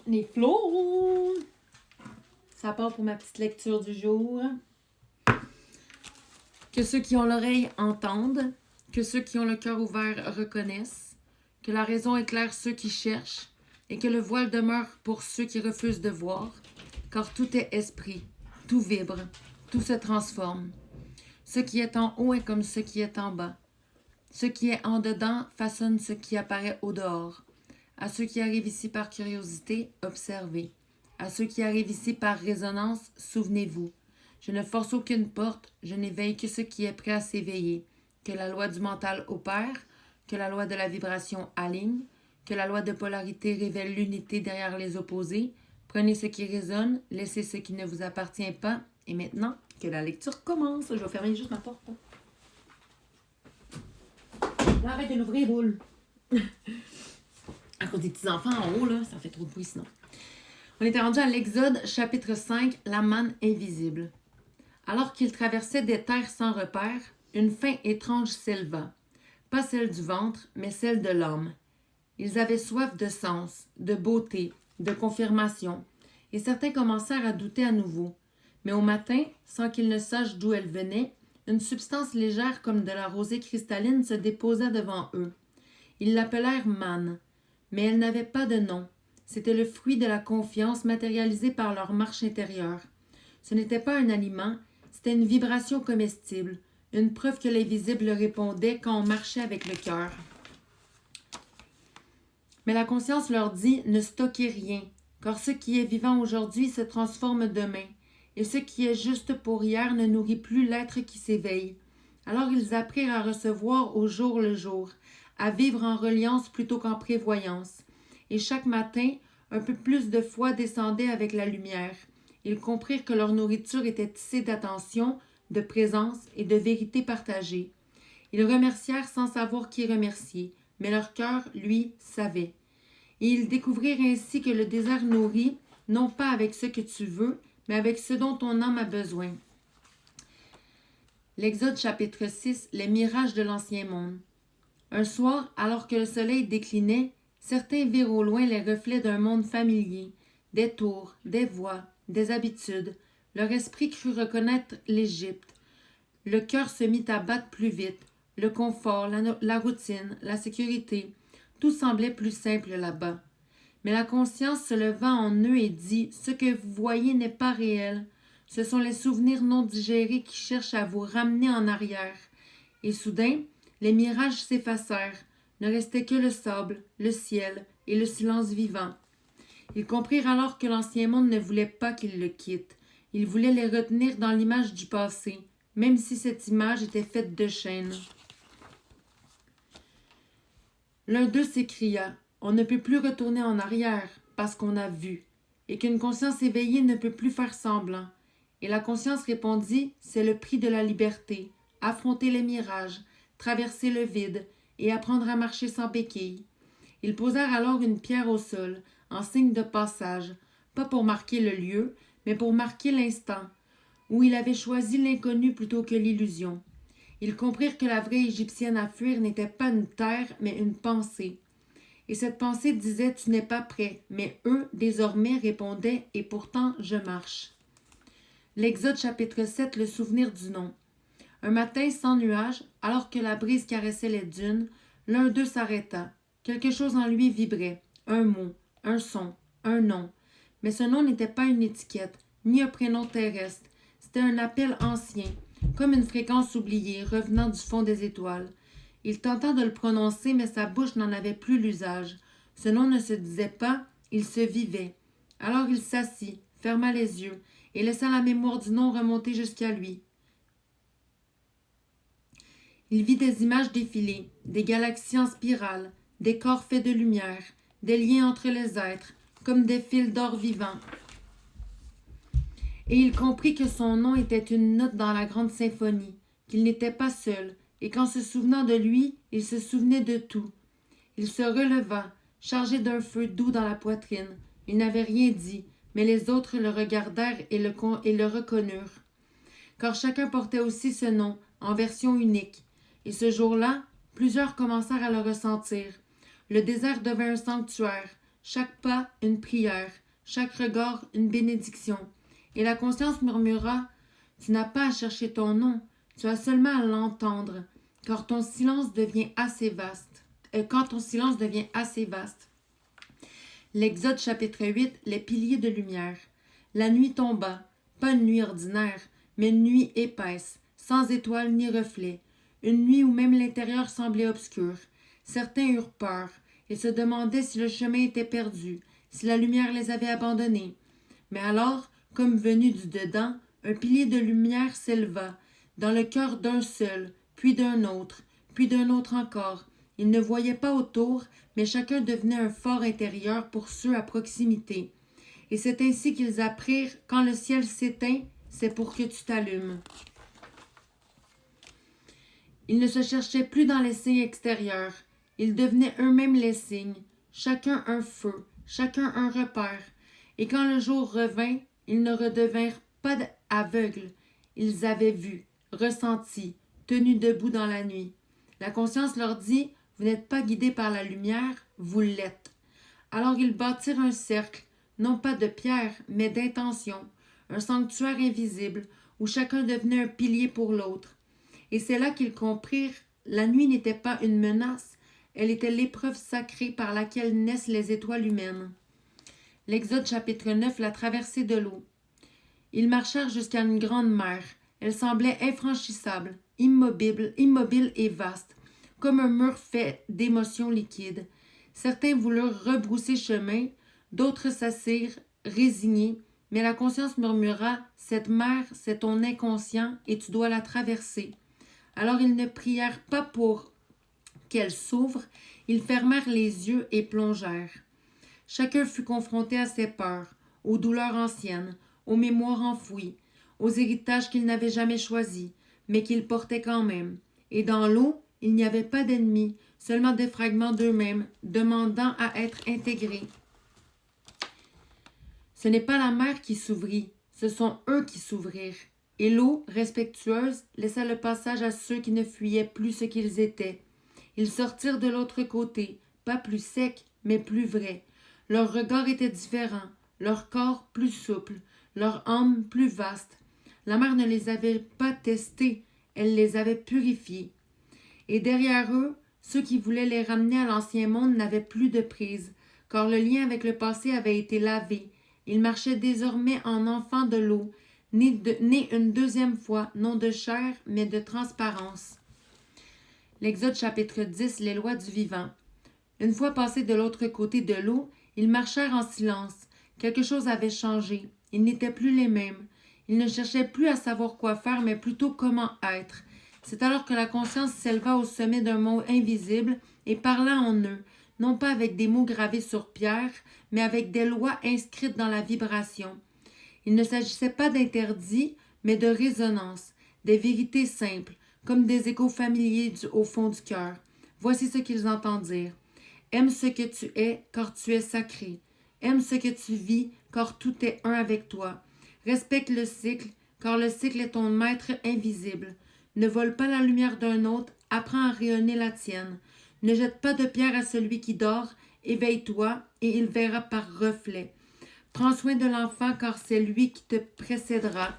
Les flots! Ça part pour ma petite lecture du jour. Que ceux qui ont l'oreille entendent, que ceux qui ont le cœur ouvert reconnaissent, que la raison éclaire ceux qui cherchent, et que le voile demeure pour ceux qui refusent de voir, car tout est esprit, tout vibre, tout se transforme. Ce qui est en haut est comme ce qui est en bas. Ce qui est en dedans façonne ce qui apparaît au dehors. À ceux qui arrivent ici par curiosité, observez. À ceux qui arrivent ici par résonance, souvenez-vous. Je ne force aucune porte, je n'éveille que ce qui est prêt à s'éveiller. Que la loi du mental opère, que la loi de la vibration aligne, que la loi de polarité révèle l'unité derrière les opposés. Prenez ce qui résonne, laissez ce qui ne vous appartient pas. Et maintenant, que la lecture commence. Je vais fermer juste ma porte. Là, arrête de l'ouvrir, boule. À cause des petits-enfants en haut, là, ça fait trop de bruit sinon. On était rendu à l'Exode, chapitre 5, la manne invisible. Alors qu'ils traversaient des terres sans repère, une faim étrange s'éleva. Pas celle du ventre, mais celle de l'homme. Ils avaient soif de sens, de beauté, de confirmation, et certains commencèrent à douter à nouveau. Mais au matin, sans qu'ils ne sachent d'où elle venait, une substance légère comme de la rosée cristalline se déposa devant eux. Ils l'appelèrent manne, mais elle n'avait pas de nom. C'était le fruit de la confiance matérialisée par leur marche intérieure. Ce n'était pas un aliment, c'était une vibration comestible, une preuve que l'invisible répondait quand on marchait avec le cœur. Mais la conscience leur dit « Ne stockez rien, car ce qui est vivant aujourd'hui se transforme demain, et ce qui est juste pour hier ne nourrit plus l'être qui s'éveille. » Alors ils apprirent à recevoir au jour le jour, à vivre en reliance plutôt qu'en prévoyance. Et chaque matin, un peu plus de foi descendait avec la lumière. Ils comprirent que leur nourriture était tissée d'attention, de présence et de vérité partagée. Ils remercièrent sans savoir qui remercier, mais leur cœur, lui, savait. Et ils découvrirent ainsi que le désert nourrit, non pas avec ce que tu veux, mais avec ce dont ton âme a besoin. L'Exode chapitre 6, les mirages de l'ancien monde. Un soir, alors que le soleil déclinait, certains virent au loin les reflets d'un monde familier, des tours, des voies, des habitudes. Leur esprit crut reconnaître l'Égypte. Le cœur se mit à battre plus vite. Le confort, la routine, la sécurité, tout semblait plus simple là-bas. Mais la conscience se leva en eux et dit « Ce que vous voyez n'est pas réel. Ce sont les souvenirs non digérés qui cherchent à vous ramener en arrière. » Et soudain, les mirages s'effacèrent. Ne restait que le sable, le ciel et le silence vivant. Ils comprirent alors que l'ancien monde ne voulait pas qu'ils le quittent. Il voulait les retenir dans l'image du passé, même si cette image était faite de chaînes. L'un d'eux s'écria « On ne peut plus retourner en arrière parce qu'on a vu, et qu'une conscience éveillée ne peut plus faire semblant. » Et la conscience répondit « C'est le prix de la liberté, affronter les mirages, traverser le vide et apprendre à marcher sans béquilles. » Ils posèrent alors une pierre au sol, en signe de passage, pas pour marquer le lieu, mais pour marquer l'instant, où il avait choisi l'inconnu plutôt que l'illusion. Ils comprirent que la vraie égyptienne à fuir n'était pas une terre, mais une pensée. Et cette pensée disait « Tu n'es pas prêt », mais eux, désormais, répondaient « Et pourtant, je marche ». L'Exode chapitre 7, le souvenir du nom. Un matin sans nuage, alors que la brise caressait les dunes, l'un d'eux s'arrêta. Quelque chose en lui vibrait, un mot, un son, un nom. Mais ce nom n'était pas une étiquette, ni un prénom terrestre. C'était un appel ancien, comme une fréquence oubliée, revenant du fond des étoiles. Il tenta de le prononcer, mais sa bouche n'en avait plus l'usage. Ce nom ne se disait pas, il se vivait. Alors il s'assit, ferma les yeux, et laissa la mémoire du nom remonter jusqu'à lui. Il vit des images défiler, des galaxies en spirale, des corps faits de lumière, des liens entre les êtres, comme des fils d'or vivant. Et il comprit que son nom était une note dans la grande symphonie, qu'il n'était pas seul, et qu'en se souvenant de lui, il se souvenait de tout. Il se releva, chargé d'un feu doux dans la poitrine. Il n'avait rien dit, mais les autres le regardèrent et le reconnurent. Car chacun portait aussi ce nom, en version unique. Et ce jour-là, plusieurs commencèrent à le ressentir. Le désert devint un sanctuaire, chaque pas une prière, chaque regard une bénédiction. Et la conscience murmura, tu n'as pas à chercher ton nom, tu as seulement à l'entendre, car ton silence devient assez vaste. Quand ton silence devient assez vaste. L'Exode chapitre 8, les piliers de lumière. La nuit tomba, pas une nuit ordinaire, mais une nuit épaisse, sans étoiles ni reflets, une nuit où même l'intérieur semblait obscur. Certains eurent peur et se demandaient si le chemin était perdu, si la lumière les avait abandonnés. Mais alors, comme venu du dedans, un pilier de lumière s'éleva, dans le cœur d'un seul, puis d'un autre encore. Ils ne voyaient pas autour, mais chacun devenait un fort intérieur pour ceux à proximité. Et c'est ainsi qu'ils apprirent, quand le ciel s'éteint, c'est pour que tu t'allumes. Ils ne se cherchaient plus dans les signes extérieurs. Ils devenaient eux-mêmes les signes, chacun un feu, chacun un repère. Et quand le jour revint, ils ne redevinrent pas aveugles. Ils avaient vu, ressenti, tenu debout dans la nuit. La conscience leur dit, vous n'êtes pas guidés par la lumière, vous l'êtes. Alors ils bâtirent un cercle, non pas de pierre, mais d'intention, un sanctuaire invisible, où chacun devenait un pilier pour l'autre. Et c'est là qu'ils comprirent, la nuit n'était pas une menace, elle était l'épreuve sacrée par laquelle naissent les étoiles humaines. L'Exode chapitre 9, la traversée de l'eau. Ils marchèrent jusqu'à une grande mer. Elle semblait infranchissable, immobile et vaste, comme un mur fait d'émotions liquides. Certains voulurent rebrousser chemin, d'autres s'assirent, résignés, mais la conscience murmura, cette mer, c'est ton inconscient et tu dois la traverser. Alors ils ne prièrent pas pour qu'elle s'ouvre, ils fermèrent les yeux et plongèrent. Chacun fut confronté à ses peurs, aux douleurs anciennes, aux mémoires enfouies, aux héritages qu'ils n'avaient jamais choisis, mais qu'ils portaient quand même. Et dans l'eau, il n'y avait pas d'ennemis, seulement des fragments d'eux-mêmes, demandant à être intégrés. Ce n'est pas la mer qui s'ouvrit, ce sont eux qui s'ouvrirent. Et l'eau, respectueuse, laissa le passage à ceux qui ne fuyaient plus ce qu'ils étaient. Ils sortirent de l'autre côté, pas plus secs, mais plus vrais. Leur regard était différent, leur corps plus souple, leur âme plus vaste. La mer ne les avait pas testés, elle les avait purifiés. Et derrière eux, ceux qui voulaient les ramener à l'ancien monde n'avaient plus de prise, car le lien avec le passé avait été lavé. Ils marchaient désormais en enfants de l'eau, nés une deuxième fois, non de chair, mais de transparence. L'Exode chapitre 10, les lois du vivant. Une fois passés de l'autre côté de l'eau, ils marchèrent en silence. Quelque chose avait changé. Ils n'étaient plus les mêmes. Ils ne cherchaient plus à savoir quoi faire, mais plutôt comment être. C'est alors que la conscience s'éleva au sommet d'un mont invisible et parla en eux, non pas avec des mots gravés sur pierre, mais avec des lois inscrites dans la vibration. Il ne s'agissait pas d'interdits, mais de résonance, des vérités simples, comme des échos familiers au fond du cœur. Voici ce qu'ils entendirent. Aime ce que tu es, car tu es sacré. Aime ce que tu vis, car tout est un avec toi. Respecte le cycle, car le cycle est ton maître invisible. Ne vole pas la lumière d'un autre, apprends à rayonner la tienne. Ne jette pas de pierre à celui qui dort, éveille-toi, et il verra par reflet. Prends soin de l'enfant, car c'est lui qui te précédera.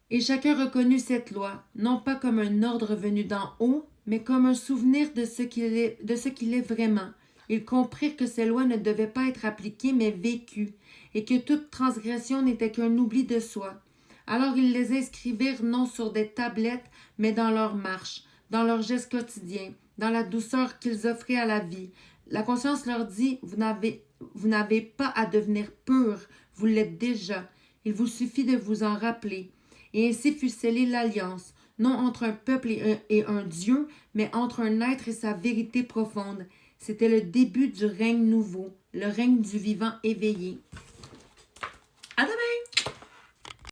Et chacun reconnut cette loi, non pas comme un ordre venu d'en haut, mais comme un souvenir de ce qu'il est vraiment. Ils comprirent que ces lois ne devaient pas être appliquées, mais vécues, et que toute transgression n'était qu'un oubli de soi. Alors ils les inscrivirent non sur des tablettes, mais dans leur marche, dans leurs gestes quotidiens, dans la douceur qu'ils offraient à la vie. La conscience leur dit, vous n'avez pas à devenir pur, vous l'êtes déjà. Il vous suffit de vous en rappeler. Et ainsi fut scellée l'alliance, non entre un peuple et un Dieu, mais entre un être et sa vérité profonde. C'était le début du règne nouveau, le règne du vivant éveillé.